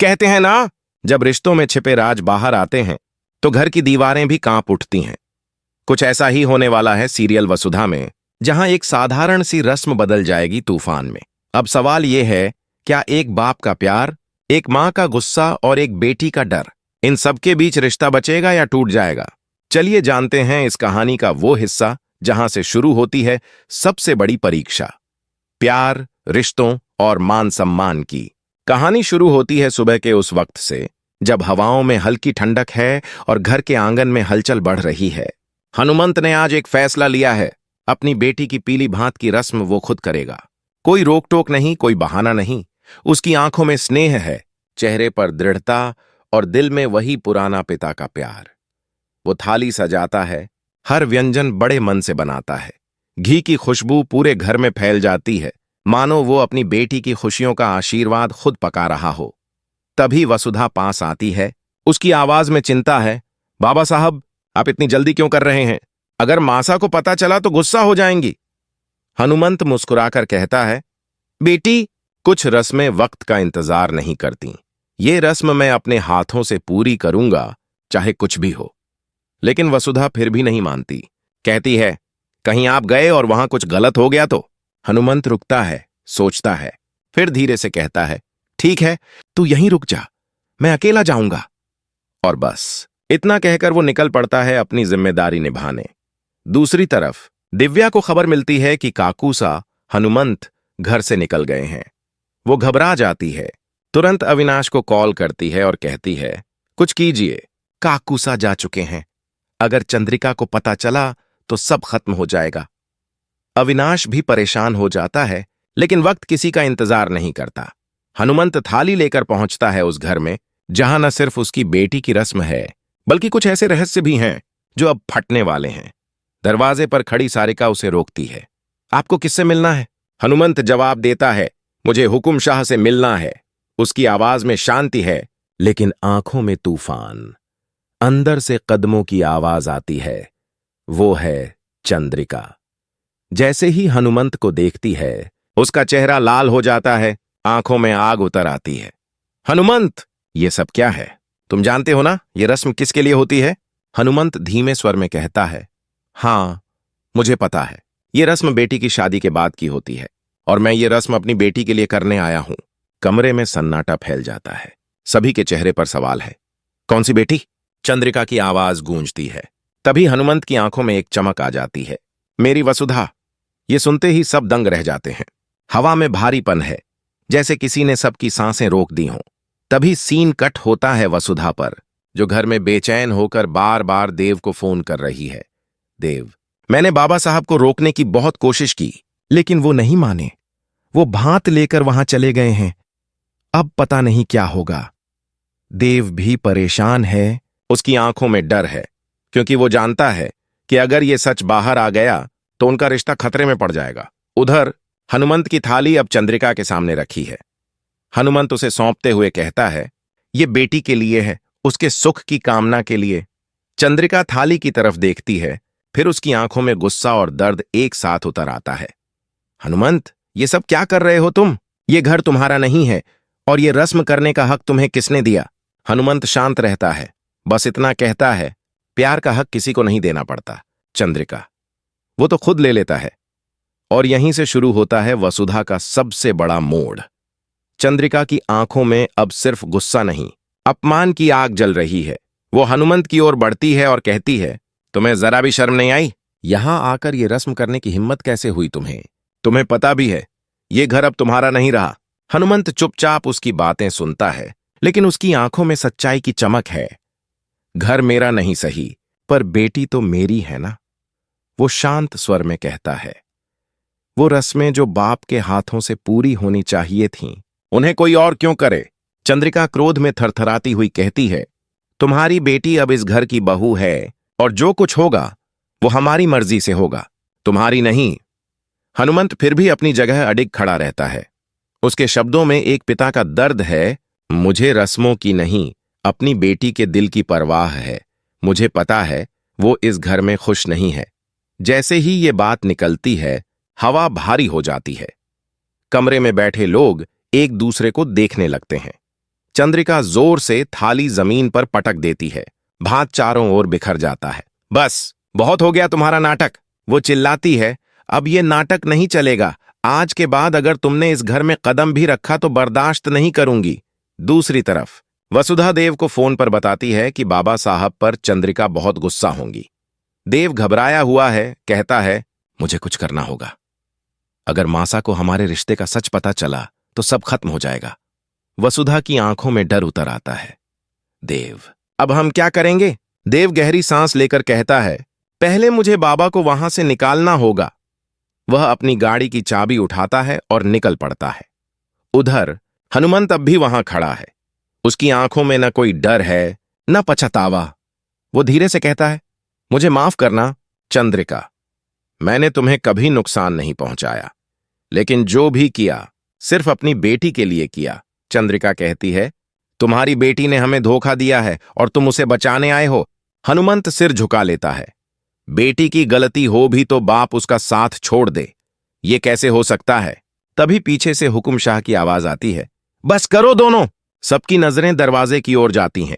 कहते हैं ना, जब रिश्तों में छिपे राज बाहर आते हैं तो घर की दीवारें भी कांप उठती हैं। कुछ ऐसा ही होने वाला है सीरियल वसुधा में, जहां एक साधारण सी रस्म बदल जाएगी तूफान में। अब सवाल यह है, क्या एक बाप का प्यार, एक मां का गुस्सा और एक बेटी का डर, इन सबके बीच रिश्ता बचेगा या टूट जाएगा? चलिए जानते हैं इस कहानी का वो हिस्सा जहां से शुरू होती है सबसे बड़ी परीक्षा, प्यार, रिश्तों और मान सम्मान की। कहानी शुरू होती है सुबह के उस वक्त से, जब हवाओं में हल्की ठंडक है और घर के आंगन में हलचल बढ़ रही है। हनुमंत ने आज एक फैसला लिया है। अपनी बेटी की पीली भांत की रस्म वो खुद करेगा। कोई रोक टोक नहीं, कोई बहाना नहीं। उसकी आंखों में स्नेह है, चेहरे पर दृढ़ता और दिल में वही पुराना पिता का प्यार। वो थाली सजाता है, हर व्यंजन बड़े मन से बनाता है। घी की खुशबू पूरे घर में फैल जाती है, मानो वो अपनी बेटी की खुशियों का आशीर्वाद खुद पका रहा हो। तभी वसुधा पास आती है। उसकी आवाज में चिंता है। बाबा साहब, आप इतनी जल्दी क्यों कर रहे हैं? अगर मासा को पता चला तो गुस्सा हो जाएंगी। हनुमंत मुस्कुराकर कहता है, बेटी, कुछ रस्में वक्त का इंतजार नहीं करती। ये रस्म मैं अपने हाथों से पूरी करूंगा, चाहे कुछ भी हो। लेकिन वसुधा फिर भी नहीं मानती। कहती है, कहीं आप गए और वहां कुछ गलत हो गया तो? हनुमंत रुकता है, सोचता है, फिर धीरे से कहता है, ठीक है, तू यहीं रुक जा, मैं अकेला जाऊंगा। और बस इतना कहकर वो निकल पड़ता है अपनी जिम्मेदारी निभाने। दूसरी तरफ दिव्या को खबर मिलती है कि काकूसा, हनुमंत घर से निकल गए हैं। वो घबरा जाती है, तुरंत अविनाश को कॉल करती है और कहती है, कुछ कीजिए, काकूसा जा चुके हैं। अगर चंद्रिका को पता चला तो सब खत्म हो जाएगा। अविनाश भी परेशान हो जाता है, लेकिन वक्त किसी का इंतजार नहीं करता। हनुमंत थाली लेकर पहुंचता है उस घर में, जहां न सिर्फ उसकी बेटी की रस्म है, बल्कि कुछ ऐसे रहस्य भी हैं जो अब फटने वाले हैं। दरवाजे पर खड़ी सारिका उसे रोकती है। आपको किससे मिलना है? हनुमंत जवाब देता है, मुझे हुकुम शाह से मिलना है। उसकी आवाज में शांति है, लेकिन आंखों में तूफान। अंदर से कदमों की आवाज आती है। वो है चंद्रिका। जैसे ही हनुमंत को देखती है, उसका चेहरा लाल हो जाता है, आंखों में आग उतर आती है। हनुमंत, ये सब क्या है? तुम जानते हो ना ये रस्म किसके लिए होती है? हनुमंत धीमे स्वर में कहता है, हाँ, मुझे पता है। ये रस्म बेटी की शादी के बाद की होती है, और मैं ये रस्म अपनी बेटी के लिए करने आया हूं। कमरे में सन्नाटा फैल जाता है। सभी के चेहरे पर सवाल है। कौन सी बेटी? चंद्रिका की आवाज गूंजती है। तभी हनुमंत की आंखों में एक चमक आ जाती है। मेरी वसुधा। ये सुनते ही सब दंग रह जाते हैं। हवा में भारीपन है, जैसे किसी ने सबकी सांसें रोक दी हों। तभी सीन कट होता है वसुधा पर, जो घर में बेचैन होकर बार बार देव को फोन कर रही है। देव, मैंने बाबा साहब को रोकने की बहुत कोशिश की, लेकिन वो नहीं माने। वो भांत लेकर वहां चले गए हैं। अब पता नहीं क्या होगा। देव भी परेशान है। उसकी आंखों में डर है, क्योंकि वो जानता है कि अगर ये सच बाहर आ गया तो उनका रिश्ता खतरे में पड़ जाएगा। उधर हनुमंत की थाली अब चंद्रिका के सामने रखी है। हनुमंत उसे सौंपते हुए कहता है, ये बेटी के लिए है, उसके सुख की कामना के लिए। चंद्रिका थाली की तरफ देखती है, फिर उसकी आंखों में गुस्सा और दर्द एक साथ उतर आता है। हनुमंत, ये सब क्या कर रहे हो तुम? ये घर तुम्हारा नहीं है, और ये रस्म करने का हक तुम्हें किसने दिया? हनुमंत शांत रहता है, बस इतना कहता है, प्यार का हक किसी को नहीं देना पड़ता चंद्रिका, वो तो खुद ले लेता है। और यहीं से शुरू होता है वसुधा का सबसे बड़ा मोड़। चंद्रिका की आंखों में अब सिर्फ गुस्सा नहीं, अपमान की आग जल रही है। वो हनुमंत की ओर बढ़ती है और कहती है, तुम्हें जरा भी शर्म नहीं आई? यहां आकर ये रस्म करने की हिम्मत कैसे हुई तुम्हें? तुम्हें पता भी है ये घर अब तुम्हारा नहीं रहा। हनुमंत चुपचाप उसकी बातें सुनता है, लेकिन उसकी आंखों में सच्चाई की चमक है। घर मेरा नहीं सही, पर बेटी तो मेरी है ना, वो शांत स्वर में कहता है। वो रस्में जो बाप के हाथों से पूरी होनी चाहिए थीं, उन्हें कोई और क्यों करे? चंद्रिका क्रोध में थरथराती हुई कहती है, तुम्हारी बेटी अब इस घर की बहू है, और जो कुछ होगा वो हमारी मर्जी से होगा, तुम्हारी नहीं। हनुमंत फिर भी अपनी जगह अडिग खड़ा रहता है। उसके शब्दों में एक पिता का दर्द है। मुझे रस्मों की नहीं, अपनी बेटी के दिल की परवाह है। मुझे पता है वो इस घर में खुश नहीं है। जैसे ही ये बात निकलती है, हवा भारी हो जाती है। कमरे में बैठे लोग एक दूसरे को देखने लगते हैं। चंद्रिका जोर से थाली जमीन पर पटक देती है। भात चारों ओर बिखर जाता है। बस, बहुत हो गया तुम्हारा नाटक, वो चिल्लाती है। अब ये नाटक नहीं चलेगा। आज के बाद अगर तुमने इस घर में कदम भी रखा तो बर्दाश्त नहीं करूंगी। दूसरी तरफ वसुधा देव को फोन पर बताती है कि बाबा साहब पर चंद्रिका बहुत गुस्सा होंगी। देव घबराया हुआ है, कहता है, मुझे कुछ करना होगा। अगर मासा को हमारे रिश्ते का सच पता चला तो सब खत्म हो जाएगा। वसुधा की आंखों में डर उतर आता है। देव, अब हम क्या करेंगे? देव गहरी सांस लेकर कहता है, पहले मुझे बाबा को वहां से निकालना होगा। वह अपनी गाड़ी की चाबी उठाता है और निकल पड़ता है। उधर हनुमंत अब भी वहां खड़ा है। उसकी आंखों में न कोई डर है न पछतावा। वो धीरे से कहता है, मुझे माफ करना चंद्रिका, मैंने तुम्हें कभी नुकसान नहीं पहुंचाया, लेकिन जो भी किया सिर्फ अपनी बेटी के लिए किया। चंद्रिका कहती है, तुम्हारी बेटी ने हमें धोखा दिया है और तुम उसे बचाने आए हो। हनुमंत सिर झुका लेता है। बेटी की गलती हो भी तो बाप उसका साथ छोड़ दे, ये कैसे हो सकता है? तभी पीछे से हुकुम शाह की आवाज आती है, बस करो दोनों। सबकी नजरें दरवाजे की ओर जाती हैं।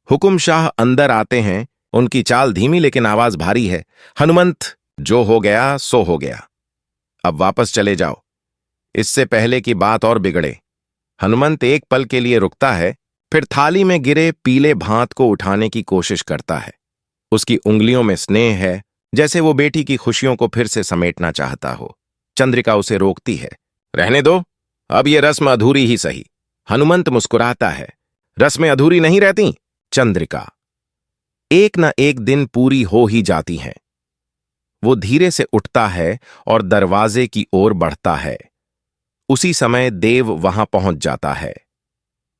हुकुम शाह अंदर आते हैं। उनकी चाल धीमी लेकिन आवाज भारी है। हनुमंत, जो हो गया सो हो गया, अब वापस चले जाओ, इससे पहले की बात और बिगड़े। हनुमंत एक पल के लिए रुकता है, फिर थाली में गिरे पीले भात को उठाने की कोशिश करता है। उसकी उंगलियों में स्नेह है, जैसे वो बेटी की खुशियों को फिर से समेटना चाहता हो। चंद्रिका उसे रोकती है, रहने दो, अब ये रस्म अधूरी ही सही। हनुमंत मुस्कुराता है, रस्में अधूरी नहीं रहती चंद्रिका, एक न एक दिन पूरी हो ही जाती हैं। वो धीरे से उठता है और दरवाजे की ओर बढ़ता है। उसी समय देव वहां पहुंच जाता है।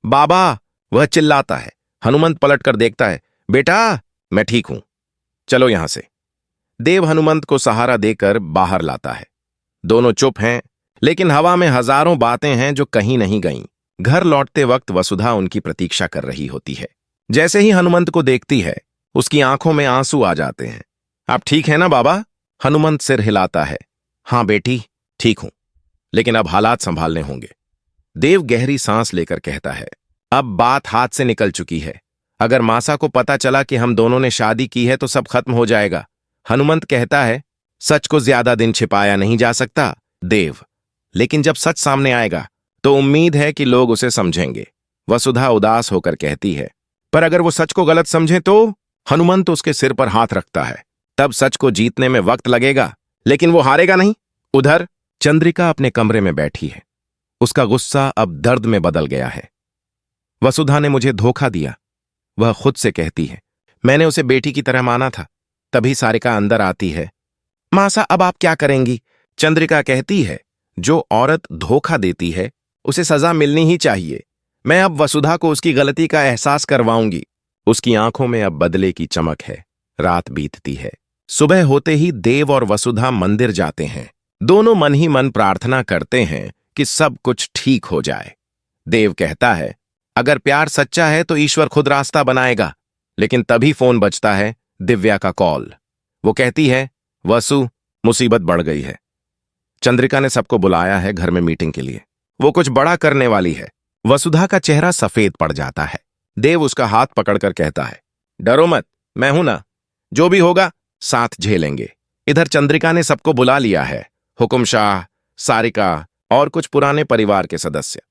बाबा, वह चिल्लाता है। हनुमंत पलटकर देखता है, बेटा मैं ठीक हूं, चलो यहां से। देव हनुमंत को सहारा देकर बाहर लाता है। दोनों चुप हैं, लेकिन हवा में हजारों बातें हैं जो कहीं नहीं गईं। घर लौटते वक्त वसुधा उनकी प्रतीक्षा कर रही होती है। जैसे ही हनुमंत को देखती है, उसकी आंखों में आंसू आ जाते हैं। आप ठीक है ना बाबा? हनुमंत सिर हिलाता है। हां बेटी, ठीक हूं, लेकिन अब हालात संभालने होंगे। देव गहरी सांस लेकर कहता है, अब बात हाथ से निकल चुकी है। अगर मासा को पता चला कि हम दोनों ने शादी की है तो सब खत्म हो जाएगा। हनुमंत कहता है, सच को ज्यादा दिन छिपाया नहीं जा सकता देव, लेकिन जब सच सामने आएगा तो उम्मीद है कि लोग उसे समझेंगे। वसुधा उदास होकर कहती है, पर अगर वो सच को गलत समझे तो? हनुमंत उसके सिर पर हाथ रखता है, तब सच को जीतने में वक्त लगेगा, लेकिन वो हारेगा नहीं। उधर चंद्रिका अपने कमरे में बैठी है। उसका गुस्सा अब दर्द में बदल गया है। वसुधा ने मुझे धोखा दिया, वह खुद से कहती है। मैंने उसे बेटी की तरह माना था। तभी सारिका अंदर आती है। मासा, अब आप क्या करेंगी? चंद्रिका कहती है, जो औरत धोखा देती है उसे सजा मिलनी ही चाहिए। मैं अब वसुधा को उसकी गलती का एहसास करवाऊंगी। उसकी आंखों में अब बदले की चमक है। रात बीतती है। सुबह होते ही देव और वसुधा मंदिर जाते हैं। दोनों मन ही मन प्रार्थना करते हैं कि सब कुछ ठीक हो जाए। देव कहता है, अगर प्यार सच्चा है तो ईश्वर खुद रास्ता बनाएगा। लेकिन तभी फोन बजता है, दिव्या का कॉल। वो कहती है, वसु, मुसीबत बढ़ गई है। चंद्रिका ने सबको बुलाया है घर में मीटिंग के लिए। वो कुछ बड़ा करने वाली है। वसुधा का चेहरा सफेद पड़ जाता है। देव उसका हाथ पकड़कर कहता है, डरो मत, मैं हूं ना, जो भी होगा साथ झेलेंगे। इधर चंद्रिका ने सबको बुला लिया है, हुकुम शाह, सारिका और कुछ पुराने परिवार के सदस्य।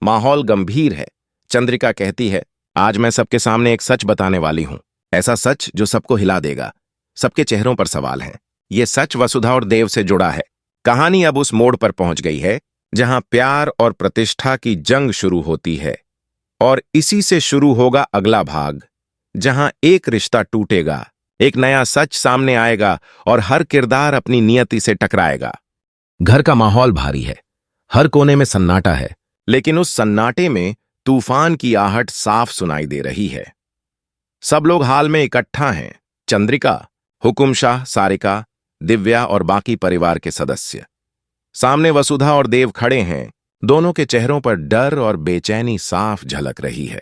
माहौल गंभीर है। चंद्रिका कहती है, आज मैं सबके सामने एक सच बताने वाली हूं, ऐसा सच जो सबको हिला देगा। सबके चेहरों पर सवाल हैं। ये सच वसुधा और देव से जुड़ा है। कहानी अब उस मोड़ पर पहुंच गई है जहां प्यार और प्रतिष्ठा की जंग शुरू होती है, और इसी से शुरू होगा अगला भाग, जहां एक रिश्ता टूटेगा, एक नया सच सामने आएगा और हर किरदार अपनी नियति से टकराएगा। घर का माहौल भारी है। हर कोने में सन्नाटा है, लेकिन उस सन्नाटे में तूफान की आहट साफ सुनाई दे रही है। सब लोग हाल में इकट्ठा हैं। चंद्रिका, हुकुम शाह, सारिका, दिव्या और बाकी परिवार के सदस्य। सामने वसुधा और देव खड़े हैं। दोनों के चेहरों पर डर और बेचैनी साफ झलक रही है।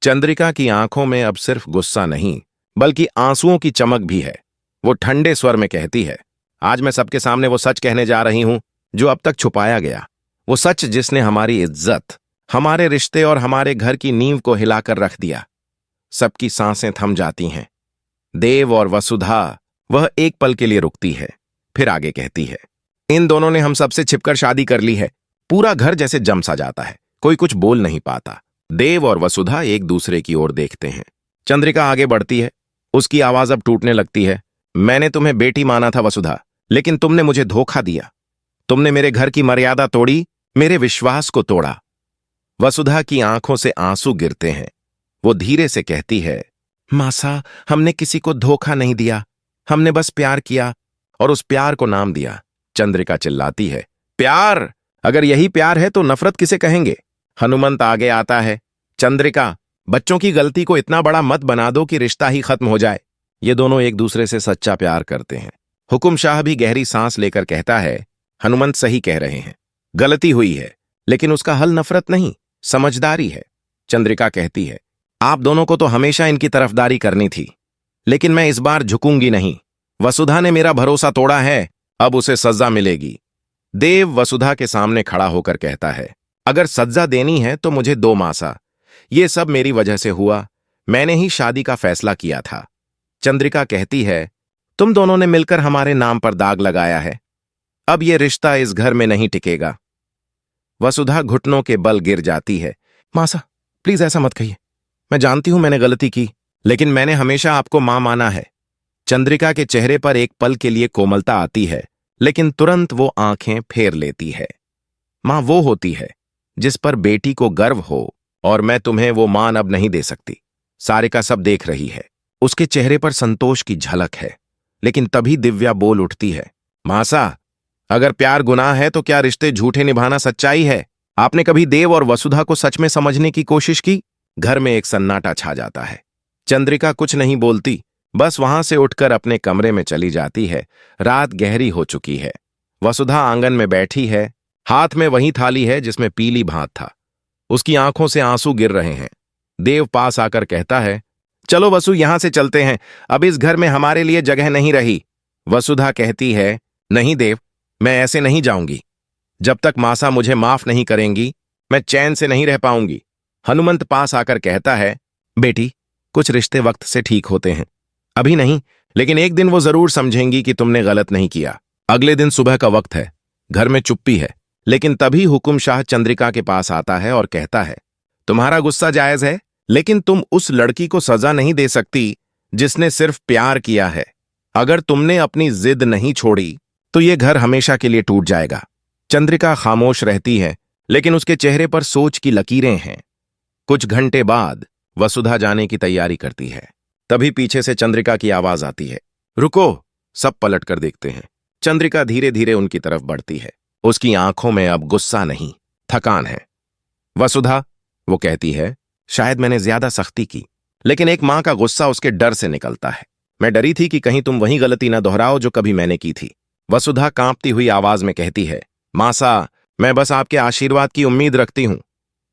चंद्रिका की आंखों में अब सिर्फ गुस्सा नहीं, बल्कि आंसुओं की चमक भी है। वो ठंडे स्वर में कहती है, आज मैं सबके सामने वो सच कहने जा रही हूं जो अब तक छुपाया गया। वो सच जिसने हमारी इज्जत, हमारे रिश्ते और हमारे घर की नींव को हिलाकर रख दिया। सबकी सांसें थम जाती हैं। देव और वसुधा, वह एक पल के लिए रुकती है, फिर आगे कहती है, इन दोनों ने हम सबसे छिपकर शादी कर ली है। पूरा घर जैसे जम सा जाता है, कोई कुछ बोल नहीं पाता। देव और वसुधा एक दूसरे की ओर देखते हैं। चंद्रिका आगे बढ़ती है, उसकी आवाज अब टूटने लगती है। मैंने तुम्हें बेटी माना था वसुधा, लेकिन तुमने मुझे धोखा दिया। तुमने मेरे घर की मर्यादा तोड़ी, मेरे विश्वास को तोड़ा। वसुधा की आंखों से आंसू गिरते हैं। वो धीरे से कहती है, मासा, हमने किसी को धोखा नहीं दिया, हमने बस प्यार किया और उस प्यार को नाम दिया। चंद्रिका चिल्लाती है, प्यार? अगर यही प्यार है तो नफरत किसे कहेंगे? हनुमंत आगे आता है। चंद्रिका, बच्चों की गलती को इतना बड़ा मत बना दो कि रिश्ता ही खत्म हो जाए। ये दोनों एक दूसरे से सच्चा प्यार करते हैं। हुकुम शाह भी गहरी सांस लेकर कहता है, हनुमंत सही कह रहे हैं, गलती हुई है, लेकिन उसका हल नफरत नहीं, समझदारी है। चंद्रिका कहती है, आप दोनों को तो हमेशा इनकी तरफदारी करनी थी, लेकिन मैं इस बार झुकूंगी नहीं। वसुधा ने मेरा भरोसा तोड़ा है, अब उसे सजा मिलेगी। देव वसुधा के सामने खड़ा होकर कहता है, अगर सजा देनी है तो मुझे दो मासा। ये सब मेरी वजह से हुआ, मैंने ही शादी का फैसला किया था। चंद्रिका कहती है, तुम दोनों ने मिलकर हमारे नाम पर दाग लगाया है, अब ये रिश्ता इस घर में नहीं टिकेगा। वसुधा घुटनों के बल गिर जाती है। मासा, प्लीज ऐसा मत कहिए, मैं जानती हूं मैंने गलती की, लेकिन मैंने हमेशा आपको मां माना है। चंद्रिका के चेहरे पर एक पल के लिए कोमलता आती है, लेकिन तुरंत वो आंखें फेर लेती है। मां वो होती है जिस पर बेटी को गर्व हो, और मैं तुम्हें वो मान अब नहीं दे सकती। सारिका सब देख रही है, उसके चेहरे पर संतोष की झलक है, लेकिन तभी दिव्या बोल उठती है, मासा, अगर प्यार गुनाह है तो क्या रिश्ते झूठे निभाना सच्चाई है? आपने कभी देव और वसुधा को सच में समझने की कोशिश की? घर में एक सन्नाटा छा जाता है। चंद्रिका कुछ नहीं बोलती, बस वहां से उठकर अपने कमरे में चली जाती है। रात गहरी हो चुकी है। वसुधा आंगन में बैठी है, हाथ में वही थाली है जिसमें पीली भात था। उसकी आंखों से आंसू गिर रहे हैं। देव पास आकर कहता है, चलो वसु, यहां से चलते हैं, अब इस घर में हमारे लिए जगह नहीं रही। वसुधा कहती है, नहीं देव, मैं ऐसे नहीं जाऊंगी। जब तक मासा मुझे माफ नहीं करेंगी, मैं चैन से नहीं रह पाऊंगी। हनुमंत पास आकर कहता है, बेटी, कुछ रिश्ते वक्त से ठीक होते हैं, अभी नहीं, लेकिन एक दिन वो जरूर समझेंगी कि तुमने गलत नहीं किया। अगले दिन सुबह का वक्त है, घर में चुप्पी है, लेकिन तभी हुकुम शाह चंद्रिका के पास आता है और कहता है, तुम्हारा गुस्सा जायज है, लेकिन तुम उस लड़की को सजा नहीं दे सकती जिसने सिर्फ प्यार किया है। अगर तुमने अपनी जिद नहीं छोड़ी तो ये घर हमेशा के लिए टूट जाएगा। चंद्रिका खामोश रहती है, लेकिन उसके चेहरे पर सोच की लकीरें हैं। कुछ घंटे बाद वसुधा जाने की तैयारी करती है। तभी पीछे से चंद्रिका की आवाज आती है, रुको। सब पलट कर देखते हैं। चंद्रिका धीरे धीरे उनकी तरफ बढ़ती है। उसकी आंखों में अब गुस्सा नहीं, थकान है। वसुधा, वो कहती है, शायद मैंने ज्यादा सख्ती की, लेकिन एक मां का गुस्सा उसके डर से निकलता है। मैं डरी थी कि कहीं तुम वही गलती न दोहराओ जो कभी मैंने की थी। वसुधा कांपती हुई आवाज में कहती है, मासा, मैं बस आपके आशीर्वाद की उम्मीद रखती हूं।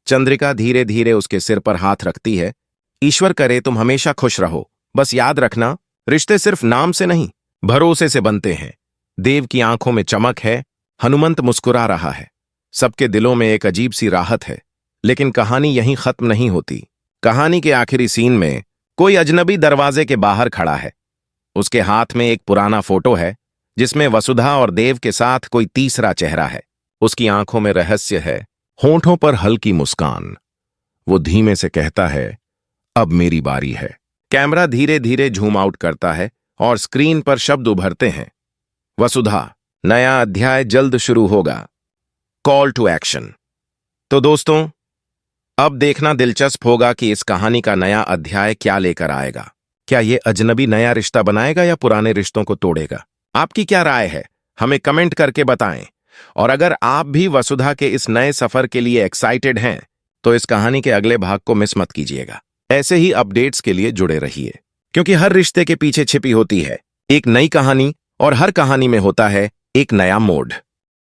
चंद्रिका धीरे धीरे उसके सिर पर हाथ रखती है। ईश्वर करे तुम हमेशा खुश रहो। बस याद रखना, रिश्ते सिर्फ नाम से नहीं, भरोसे से बनते हैं। देव की आंखों में चमक है। हनुमंत मुस्कुरा रहा है। सबके दिलों में एक अजीब सी राहत है। लेकिन कहानी यहीं खत्म नहीं होती। कहानी के आखिरी सीन में कोई अजनबी दरवाजे के बाहर खड़ा है। उसके हाथ में एक पुराना फोटो है जिसमें वसुधा और देव के साथ कोई तीसरा चेहरा है। उसकी आंखों में रहस्य है, होंठों पर हल्की मुस्कान। वो धीमे से कहता है, अब मेरी बारी है। कैमरा धीरे धीरे झूम आउट करता है और स्क्रीन पर शब्द उभरते हैं, वसुधा, नया अध्याय जल्द शुरू होगा। Call to action. तो दोस्तों, अब देखना दिलचस्प होगा कि इस कहानी का नया अध्याय क्या लेकर आएगा। क्या ये अजनबी नया रिश्ता बनाएगा या पुराने रिश्तों को तोड़ेगा? आपकी क्या राय है? हमें कमेंट करके बताएं। और अगर आप भी वसुधा के इस नए सफर के लिए एक्साइटेड हैं, तो इस कहानी के अगले भाग को मिस मत कीजिएगा। ऐसे ही अपडेट्स के लिए जुड़े रहिए, क्योंकि हर रिश्ते के पीछे छिपी होती है एक नई कहानी, और हर कहानी में होता है एक नया मोड़।